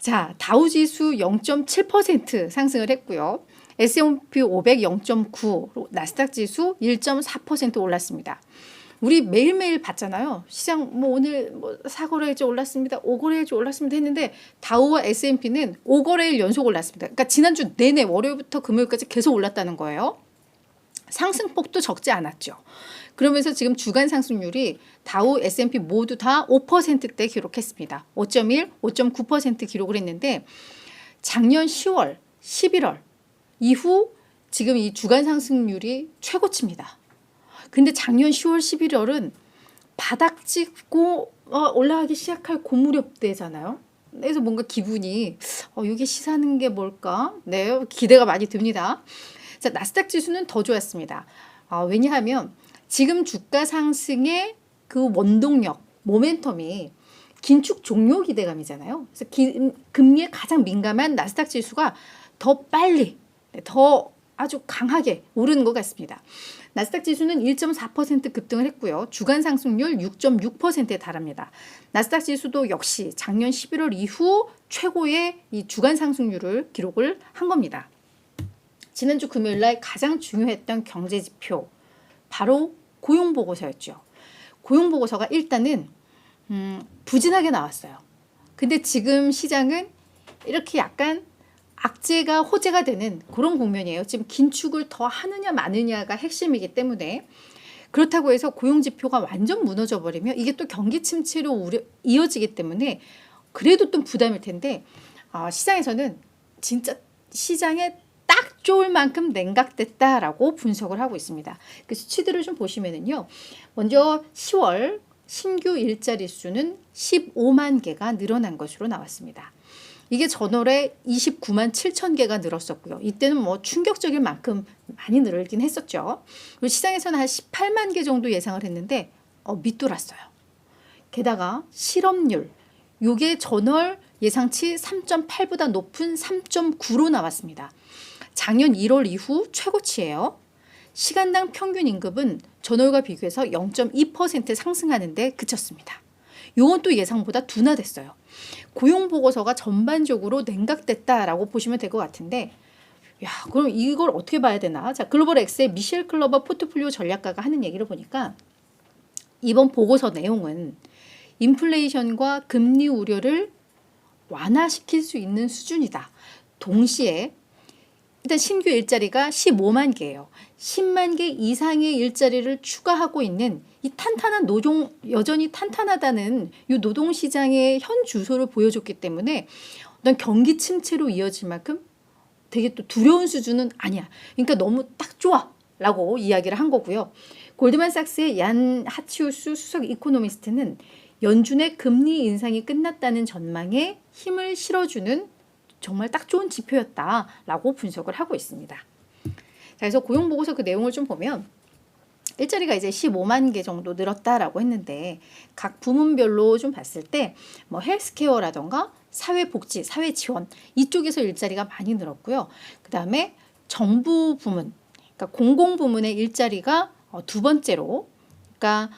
자, 다우지수 0.7% 상승을 했고요. S&P 500 0.9, 나스닥 지수 1.4% 올랐습니다. 우리 매일매일 봤잖아요. 시장 뭐 오늘 뭐 4거래일째 올랐습니다. 5거래일째 올랐습니다 했는데 다우와 S&P는 5거래일 연속 올랐습니다. 그러니까 지난주 내내 월요일부터 금요일까지 계속 올랐다는 거예요. 상승폭도 적지 않았죠. 그러면서 지금 주간 상승률이 다우, S&P 모두 다 5%대 기록했습니다. 5.1, 5.9% 기록을 했는데 작년 10월, 11월 이후 지금 이 주간 상승률이 최고치입니다. 근데 작년 10월, 11월은 바닥 찍고 올라가기 시작할 고 무렵대잖아요. 그래서 뭔가 기분이 이게 시사하는 게 뭘까? 네, 기대가 많이 듭니다. 자, 나스닥 지수는 더 좋았습니다. 왜냐하면 지금 주가 상승의 그 원동력, 모멘텀이 긴축 종료 기대감이잖아요. 그래서 금리에 가장 민감한 나스닥 지수가 더 빨리, 더 아주 강하게 오르는 것 같습니다. 나스닥 지수는 1.4% 급등을 했고요. 주간 상승률 6.6%에 달합니다. 나스닥 지수도 역시 작년 11월 이후 최고의 이 주간 상승률을 기록을 한 겁니다. 지난주 금요일 날 가장 중요했던 경제 지표 바로 고용 보고서였죠. 고용 보고서가 일단은 부진하게 나왔어요. 근데 지금 시장은 이렇게 약간 악재가 호재가 되는 그런 국면이에요. 지금 긴축을 더 하느냐 마느냐가 핵심이기 때문에 그렇다고 해서 고용 지표가 완전 무너져 버리면 이게 또 경기 침체로 이어지기 때문에 그래도 좀 부담일 텐데 시장에서는 진짜 시장에 딱 좋을 만큼 냉각됐다라고 분석을 하고 있습니다. 그 수치들을 좀 보시면은요. 먼저 10월 신규 일자리 수는 15만 개가 늘어난 것으로 나왔습니다. 이게 전월에 29만 7천 개가 늘었었고요. 이때는 뭐 충격적일 만큼 많이 늘긴 했었죠. 그리고 시장에서는 한 18만 개 정도 예상을 했는데 밑돌았어요. 게다가 실업률, 요게 전월 예상치 3.8보다 높은 3.9로 나왔습니다. 작년 1월 이후 최고치예요. 시간당 평균 임금은 전월과 비교해서 0.2% 상승하는데 그쳤습니다. 요건 또 예상보다 둔화됐어요. 고용 보고서가 전반적으로 냉각됐다라고 보시면 될 것 같은데 그럼 이걸 어떻게 봐야 되나? 자, 글로벌 X의 미셸 클러버 포트폴리오 전략가가 하는 얘기를 보니까 이번 보고서 내용은 인플레이션과 금리 우려를 완화시킬 수 있는 수준이다. 동시에 일단 신규 일자리가 15만 개예요. 10만 개 이상의 일자리를 추가하고 있는 이 탄탄한 여전히 탄탄하다는 이 노동시장의 현 주소를 보여줬기 때문에 어떤 경기 침체로 이어질 만큼 되게 또 두려운 수준은 아니야. 그러니까 너무 딱 좋아 라고 이야기를 한 거고요. 골드만삭스의 얀 하치우스 수석 이코노미스트는 연준의 금리 인상이 끝났다는 전망에 힘을 실어주는 정말 딱 좋은 지표였다라고 분석을 하고 있습니다. 자, 그래서 고용보고서 그 내용을 좀 보면 일자리가 이제 15만 개 정도 늘었다라고 했는데 각 부문별로 좀 봤을 때 뭐 헬스케어라던가 사회복지, 사회지원 이쪽에서 일자리가 많이 늘었고요. 그 다음에 정부 부문, 그러니까 공공부문의 일자리가 두 번째로, 그러니까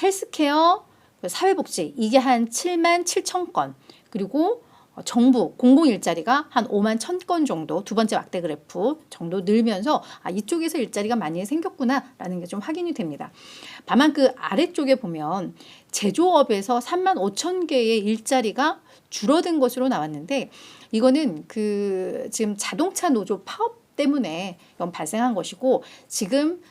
헬스케어, 사회복지 이게 한 7만 7천 건, 그리고 정부 공공 일자리가 한 5만 1천 건 정도 두 번째 막대 그래프 정도 늘면서 이쪽에서 일자리가 많이 생겼구나라는 게 좀 확인이 됩니다. 다만 그 아래쪽에 보면 제조업에서 3만 5천 개의 일자리가 줄어든 것으로 나왔는데 이거는 그 지금 자동차 노조 파업 때문에 이건 발생한 것이고 지금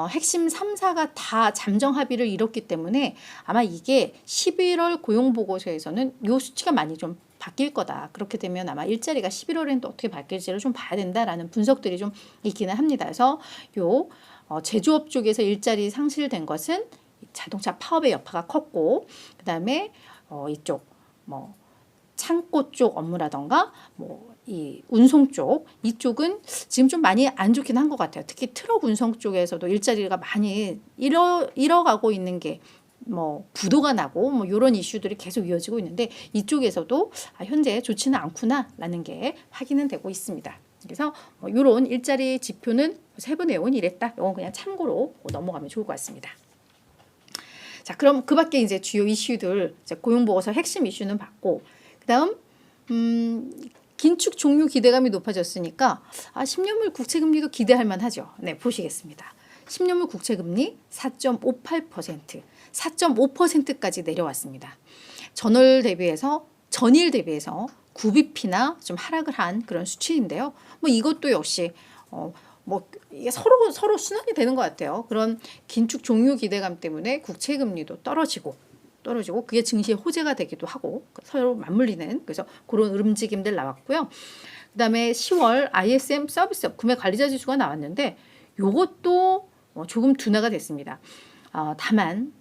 핵심 3사가 다 잠정 합의를 이뤘기 때문에 아마 이게 11월 고용보고서에서는 이 수치가 많이 좀 바뀔 거다. 그렇게 되면 아마 일자리가 11월에는 또 어떻게 바뀔지를 좀 봐야 된다라는 분석들이 좀 있기는 합니다. 그래서 요 제조업 쪽에서 일자리 상실된 것은 자동차 파업의 여파가 컸고, 그 다음에 이쪽 뭐 창고 쪽 업무라던가 이 운송 쪽 이쪽은 지금 좀 많이 안 좋긴 한 것 같아요. 특히 트럭 운송 쪽에서도 일자리가 많이 잃어가고 있는 게 부도가 나고 이런 이슈들이 계속 이어지고 있는데 이쪽에서도 현재 좋지는 않구나라는 게 확인은 되고 있습니다. 그래서 이런 일자리 지표는 세부 내용은 이랬다. 이건 그냥 참고로 넘어가면 좋을 것 같습니다. 자, 그럼 그 밖에 이제 주요 이슈들 고용보고서 핵심 이슈는 봤고, 그다음 긴축 종료 기대감이 높아졌으니까 10년물 국채금리도 기대할 만하죠. 네, 보시겠습니다. 10년물 국채금리 4.58%, 4.5%까지 내려왔습니다. 전일 대비해서 9bp나 좀 하락을 한 그런 수치인데요. 뭐 이것도 역시 뭐 이게 서로 순환이 되는 것 같아요. 그런 긴축 종료 기대감 때문에 국채금리도 떨어지고 그게 증시의 호재가 되기도 하고 서로 맞물리는 그래서 그런 움직임들 나왔고요. 그다음에 10월 ISM 서비스업 구매 관리자 지수가 나왔는데 요것도 조금 둔화가 됐습니다. 다만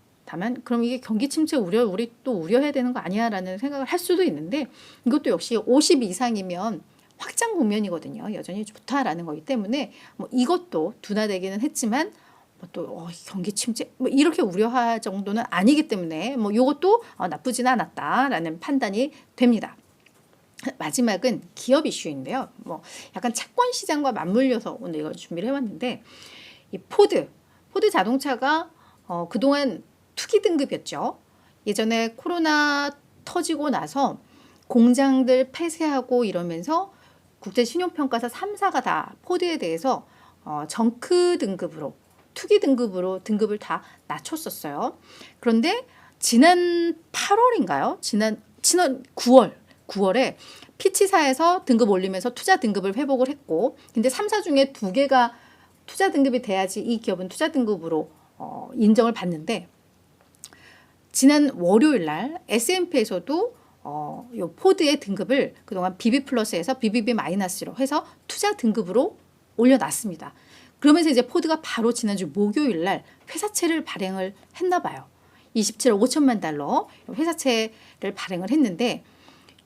그럼 이게 경기 침체 우리 또 우려해야 되는 거 아니야라는 생각을 할 수도 있는데 이것도 역시 50 이상이면 확장 국면이거든요. 여전히 좋다라는 거기 때문에 뭐 이것도 둔화되기는 했지만 또 경기 침체 뭐 이렇게 우려할 정도는 아니기 때문에 뭐 이것도 나쁘진 않았다라는 판단이 됩니다. 마지막은 기업 이슈인데요. 뭐 약간 채권 시장과 맞물려서 오늘 이걸 준비를 해왔는데 이 포드 자동차가 그동안 투기 등급이었죠. 예전에 코로나 터지고 나서 공장들 폐쇄하고 이러면서 국제 신용평가사 3사가 다 포드에 대해서 정크 등급으로 투기 등급으로 등급을 다 낮췄었어요. 그런데 지난 8월인가요? 지난 9월에 피치사에서 등급 올리면서 투자 등급을 회복을 했고 근데 3사 중에 2개가 투자 등급이 돼야지 이 기업은 투자 등급으로 인정을 받는데 지난 월요일 날 S&P에서도 요 포드의 등급을 그동안 BB 플러스에서 BBB 마이너스로 해서 투자 등급으로 올려놨습니다. 그러면서 이제 포드가 바로 지난주 목요일 날 회사채를 발행을 했나 봐요. 27억 5천만 달러 회사채를 발행을 했는데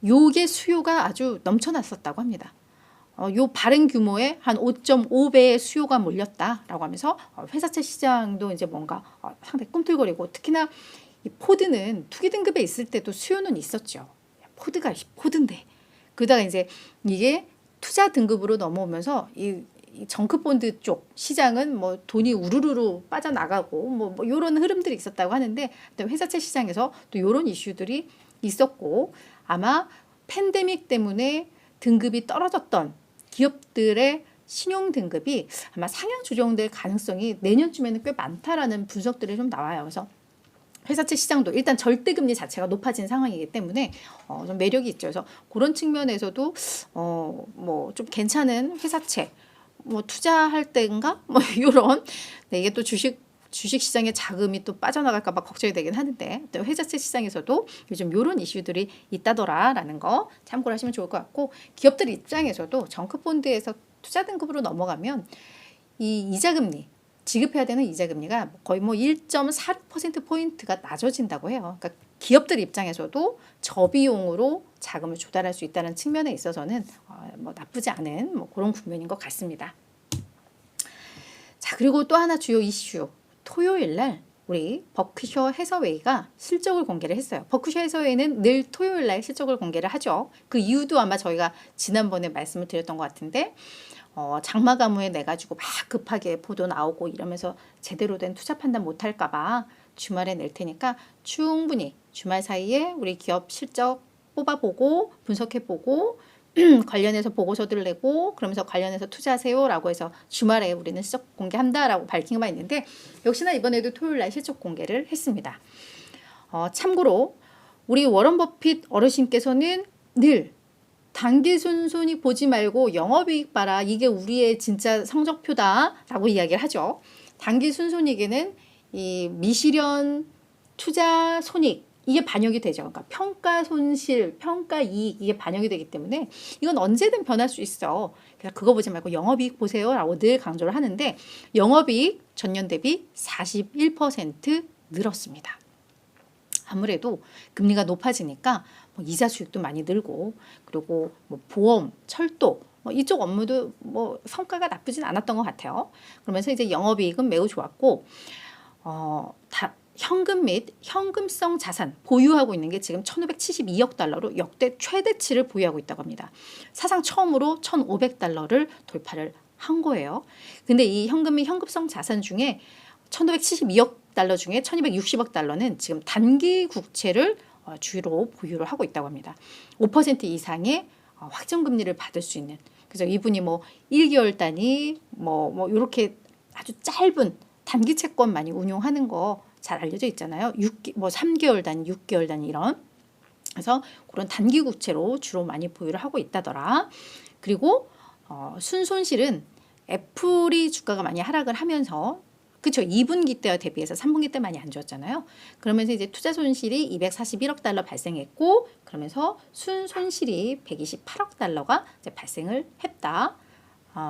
요게 수요가 아주 넘쳐났었다고 합니다. 요 발행 규모의 한 5.5배의 수요가 몰렸다라고 하면서 회사채 시장도 이제 뭔가 상당히 꿈틀거리고 특히나 이 포드는 투기 등급에 있을 때도 수요는 있었죠. 포드가 포드인데 그러다가 이제 이게 투자 등급으로 넘어오면서 이 정크본드 쪽 시장은 뭐 돈이 우르르르 빠져나가고 뭐 이런 흐름들이 있었다고 하는데 회사채 시장에서 또 이런 이슈들이 있었고 아마 팬데믹 때문에 등급이 떨어졌던 기업들의 신용 등급이 아마 상향 조정될 가능성이 내년쯤에는 꽤 많다라는 분석들이 좀 나와요. 그래서 회사채 시장도 일단 절대금리 자체가 높아진 상황이기 때문에 좀 매력이 있죠. 그래서 그런 측면에서도 뭐 좀 괜찮은 회사채 뭐 투자할 때인가 뭐 이런 이게 또 주식 시장에 자금이 또 빠져나갈까 봐 걱정이 되긴 하는데 또 회사채 시장에서도 요즘 이런 이슈들이 있다더라라는 거 참고를 하시면 좋을 것 같고 기업들 입장에서도 정크본드에서 투자 등급으로 넘어가면 이 이자금리 지급해야 되는 이자금리가 거의 뭐 1.46%포인트가 낮아진다고 해요. 그러니까 기업들 입장에서도 저비용으로 자금을 조달할 수 있다는 측면에 있어서는 뭐 나쁘지 않은 뭐 그런 국면인 것 같습니다. 자, 그리고 또 하나 주요 이슈. 토요일 날 우리 버크셔 해서웨이가 실적을 공개를 했어요. 버크셔 해서웨이는 늘 토요일 날 실적을 공개를 하죠. 그 이유도 아마 저희가 지난번에 말씀을 드렸던 것 같은데 장마 가무에 내 가지고 막 급하게 보도 나오고 이러면서 제대로 된 투자 판단 못할까 봐 주말에 낼 테니까 충분히 주말 사이에 우리 기업 실적 뽑아보고 분석해보고 관련해서 보고서들을 내고 그러면서 관련해서 투자하세요라고 해서 주말에 우리는 실적 공개한다라고 밝힌 바 있는데 역시나 이번에도 토요일 날 실적 공개를 했습니다. 참고로 우리 워런 버핏 어르신께서는 늘 단기순순히 보지 말고 영업이익 봐라. 이게 우리의 진짜 성적표다라고 이야기를 하죠. 단기순순이익에는 이 미실현 투자 손익 이게 반영이 되죠. 그러니까 평가 손실, 평가 이익 이게 반영이 되기 때문에 이건 언제든 변할 수 있어. 그래서 그거 보지 말고 영업이익 보세요라고 늘 강조를 하는데 영업이익 전년 대비 41% 늘었습니다. 아무래도 금리가 높아지니까 뭐 이자 수익도 많이 늘고 그리고 뭐 보험, 철도 이쪽 업무도 뭐 성과가 나쁘진 않았던 것 같아요. 그러면서 이제 영업이익은 매우 좋았고 현금 및 현금성 자산 보유하고 있는 게 지금 1,572억 달러로 역대 최대치를 보유하고 있다고 합니다. 사상 처음으로 1,500달러를 돌파를 한 거예요. 근데 이 현금 및 현금성 자산 중에 1,572억 달러 중에 1,260억 달러는 지금 단기 국채를 주로 보유를 하고 있다고 합니다. 5% 이상의 확정금리를 받을 수 있는. 그래서 이분이 뭐 1개월 단위 뭐 이렇게 아주 짧은 단기 채권 많이 운용하는 거 잘 알려져 있잖아요. 3개월 단위, 6개월 단위 이런. 그래서 그런 단기 국채로 주로 많이 보유를 하고 있다더라. 그리고 순손실은 애플이 주가가 많이 하락을 하면서 그렇죠. 2분기 때와 대비해서 3분기 때 많이 안 좋았잖아요. 그러면서 이제 투자 손실이 241억 달러 발생했고 그러면서 순손실이 128억 달러가 이제 발생을 했다.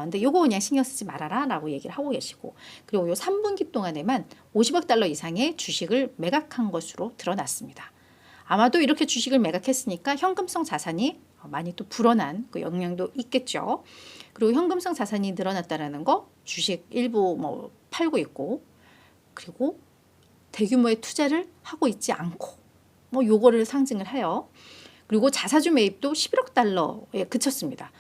근데 요거 그냥 신경 쓰지 말아라 라고 얘기를 하고 계시고 그리고 요 3분기 동안에만 50억 달러 이상의 주식을 매각한 것으로 드러났습니다. 아마도 이렇게 주식을 매각했으니까 현금성 자산이 많이 또 불어난 그 영향도 있겠죠. 그리고 현금성 자산이 늘어났다라는 거 주식 일부 뭐 팔고 있고 그리고 대규모의 투자를 하고 있지 않고 뭐 요거를 상징을 해요. 그리고 자사주 매입도 11억 달러에 그쳤습니다.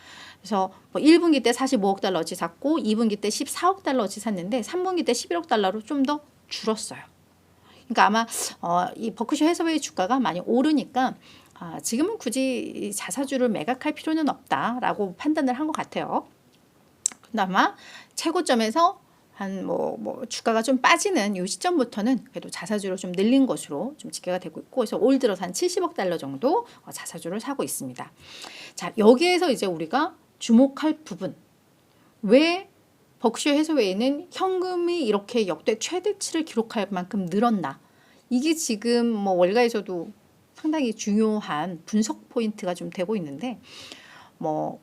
그래서 뭐 1분기 때 45억 달러어치 샀고 2분기 때 14억 달러어치 샀는데 3분기 때 11억 달러로 좀 더 줄었어요. 그러니까 아마 이 버크셔 해서웨이 주가가 많이 오르니까 지금은 굳이 자사주를 매각할 필요는 없다라고 판단을 한 것 같아요. 근데 아마 최고점에서 한 뭐 주가가 좀 빠지는 이 시점부터는 그래도 자사주를 좀 늘린 것으로 좀 집계가 되고 있고 그래서 올 들어서 한 70억 달러 정도 자사주를 사고 있습니다. 자, 여기에서 이제 우리가 주목할 부분 왜 버크셔 해서웨이는 현금이 이렇게 역대 최대치를 기록할 만큼 늘었나 이게 지금 뭐 월가에서도 상당히 중요한 분석 포인트가 좀 되고 있는데 뭐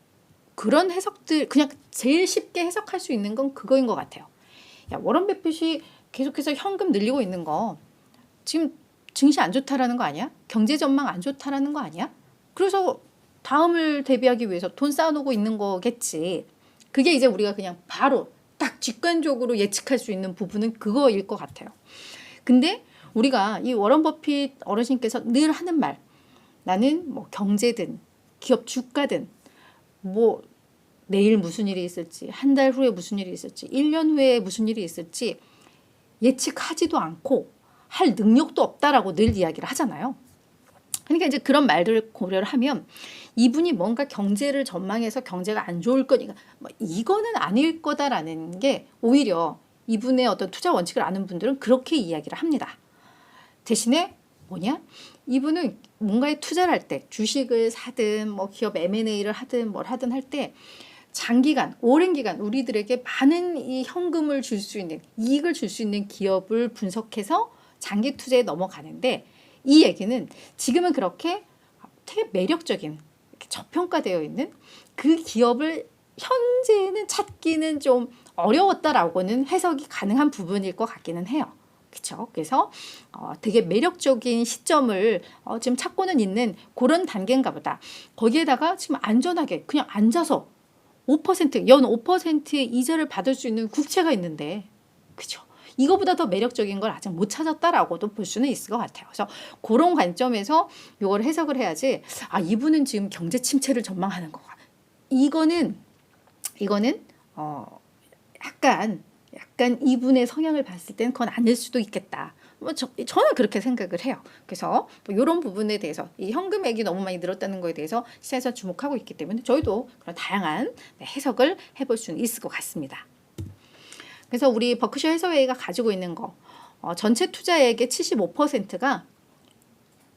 그런 해석들 그냥 제일 쉽게 해석할 수 있는 건 그거인 것 같아요. 야, 워런 버핏이 계속해서 현금 늘리고 있는 거 지금 증시 안 좋다라는 거 아니야? 경제 전망 안 좋다라는 거 아니야? 그래서 다음을 대비하기 위해서 돈 쌓아놓고 있는 거겠지. 그게 이제 우리가 그냥 바로 딱 직관적으로 예측할 수 있는 부분은 그거일 것 같아요. 근데 우리가 이 워런 버핏 어르신께서 늘 하는 말 나는 뭐 경제든 기업 주가든 뭐 내일 무슨 일이 있을지 한 달 후에 무슨 일이 있을지 1년 후에 무슨 일이 있을지 예측하지도 않고 할 능력도 없다라고 늘 이야기를 하잖아요. 그러니까 이제 그런 말들을 고려를 하면 이분이 뭔가 경제를 전망해서 경제가 안 좋을 거니까 뭐 이거는 아닐 거다라는 게 오히려 이분의 어떤 투자 원칙을 아는 분들은 그렇게 이야기를 합니다. 대신에 뭐냐? 이분은 뭔가에 투자를 할 때 주식을 사든 뭐 기업 M&A를 하든 뭘 하든 할 때 장기간, 오랜 기간 우리들에게 많은 이 현금을 줄 수 있는 이익을 줄 수 있는 기업을 분석해서 장기 투자에 넘어가는데 이 얘기는 지금은 그렇게 되게 매력적인 이렇게 저평가되어 있는 그 기업을 현재는 찾기는 좀 어려웠다라고는 해석이 가능한 부분일 것 같기는 해요. 그렇죠? 그래서 되게 매력적인 시점을 지금 찾고는 있는 그런 단계인가 보다. 거기에다가 지금 안전하게 그냥 앉아서 5%, 연 5%의 이자를 받을 수 있는 국채가 있는데 그렇죠? 이거보다 더 매력적인 걸 아직 못 찾았다라고도 볼 수는 있을 것 같아요. 그래서 그런 관점에서 이걸 해석을 해야지 이분은 지금 경제 침체를 전망하는 거가 이거는 약간 이분의 성향을 봤을 때는 그건 아닐 수도 있겠다. 뭐 저는 그렇게 생각을 해요. 그래서 뭐 이런 부분에 대해서 이 현금액이 너무 많이 늘었다는 거에 대해서 시장에서 주목하고 있기 때문에 저희도 그런 다양한 해석을 해볼 수는 있을 것 같습니다. 그래서 우리 버크셔 해서웨이가 가지고 있는 거 전체 투자액의 75%가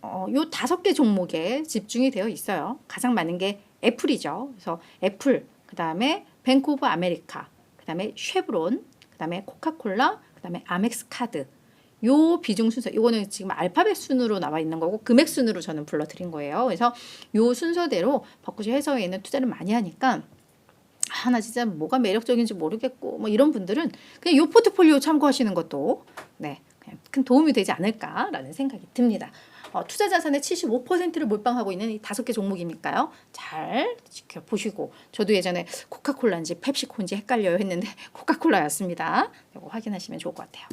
요 5개 종목에 집중이 되어 있어요. 가장 많은 게 애플이죠. 그래서 애플, 그 다음에 뱅크 오브 아메리카, 그 다음에 쉐브론, 그 다음에 코카콜라, 그 다음에 아멕스 카드. 요 비중 순서, 이거는 지금 알파벳 순으로 나와 있는 거고 금액 순으로 저는 불러드린 거예요. 그래서 요 순서대로 버크셔 해서웨이는 투자를 많이 하니까 나 진짜 뭐가 매력적인지 모르겠고 뭐 이런 분들은 그냥 요 포트폴리오 참고하시는 것도 그냥 큰 도움이 되지 않을까라는 생각이 듭니다. 투자 자산의 75%를 몰빵하고 있는 이 5개 종목이니까요. 잘 지켜보시고 저도 예전에 코카콜라인지 펩시코인지 헷갈려요 했는데 코카콜라였습니다. 이거 확인하시면 좋을 것 같아요.